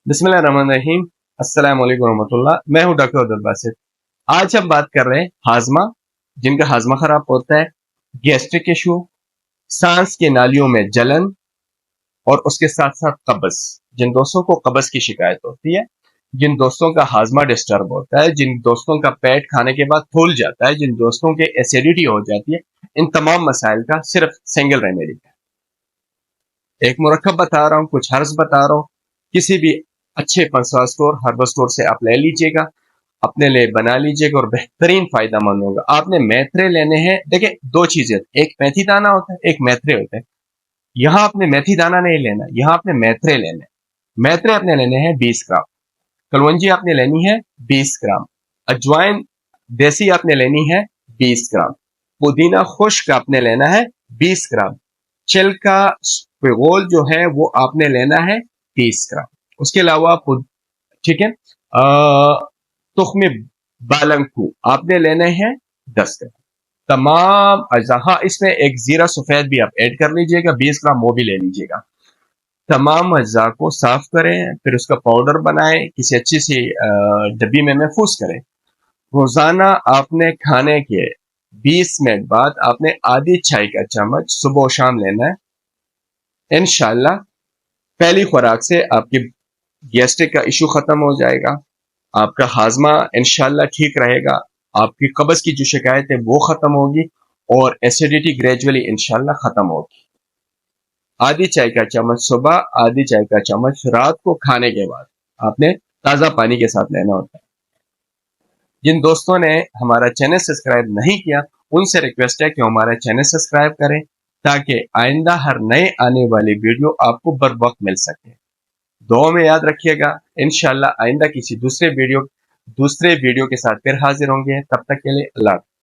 बिस्मिल्लाहिर्रहमानिर्रहीम। अस्सलाम वालेकुम रहमतुल्लाह। मैं हूं डॉक्टर अब्दुल बासित। आज हम बात कर रहे हैं हाजमा, जिनका हाजमा खराब होता है, गैस्ट्रिक इशू, सांस के नालियों में जलन और उसके साथ साथ कब्ज। जिन दोस्तों को कब्ज की शिकायत होती है, जिन दोस्तों का हाजमा डिस्टर्ब होता है, जिन दोस्तों का पेट खाने के बाद फूल जाता है, जिन दोस्तों के एसिडिटी हो जाती है, इन तमाम मसाइल का सिर्फ सिंगल रेमेडी है। एक मुरक्कब बता रहा हूं, कुछ हर्ज बता रहा हूं, किसी भी अच्छे पंसा स्टोर, हर्बल स्टोर से आप ले लीजिएगा, अपने लिए बना लीजिएगा और बेहतरीन फायदा मंद होगा। आपने मेथरे लेने हैं। देखिए, दो चीजें, एक मेथी दाना होता है, एक मेथरे होते हैं। यहां आपने मेथी दाना नहीं लेना, यहां आपने मेथरे लेने। मेथरे आपने लेने हैं 20 ग्राम, कलवंजी आपने लेनी है 20 ग्राम, अजवाइन देसी आपने लेनी है 20 ग्राम, पुदीना खुश्क आपने लेना है 20 ग्राम, छिलका पिगोल जो है वो आपने लेना है 30 ग्राम। उसके अलावा ठीक है, तुख्म बालंकू आपने लेने हैं 10 ग्राम। तमाम अज़ा, हाँ, इसमें एक जीरा सफेद भी आप ऐड कर लीजिएगा, 20 ग्राम वो भी ले लीजिएगा। तमाम अज्जा को साफ करें, फिर उसका पाउडर बनाएं, किसी अच्छी सी डब्बी में महफूज करें। रोजाना आपने खाने के 20 मिनट बाद आपने आधी चाय का चम्मच सुबह और शाम लेना है। इंशाल्लाह पहली खुराक से आपकी गैस्ट्रिक का इशू खत्म हो जाएगा, आपका हाजमा इंशाल्लाह ठीक रहेगा, आपकी कब्ज की जो शिकायत है वो खत्म होगी और एसिडिटी ग्रेजुअली इंशाल्लाह खत्म होगी। आधी चाय का चम्मच सुबह, आधी चाय का चम्मच रात को खाने के बाद आपने ताज़ा पानी के साथ लेना होता है। जिन दोस्तों ने हमारा चैनल सब्सक्राइब नहीं किया, उनसे रिक्वेस्ट है कि हमारा चैनल सब्सक्राइब करें ताकि आइंदा हर नए आने वाली वीडियो आपको बर वक्त मिल सके। दुआ में याद रखिएगा। इंशाल्लाह आइंदा किसी दूसरे वीडियो के साथ फिर हाजिर होंगे। तब तक के लिए अल्लाह।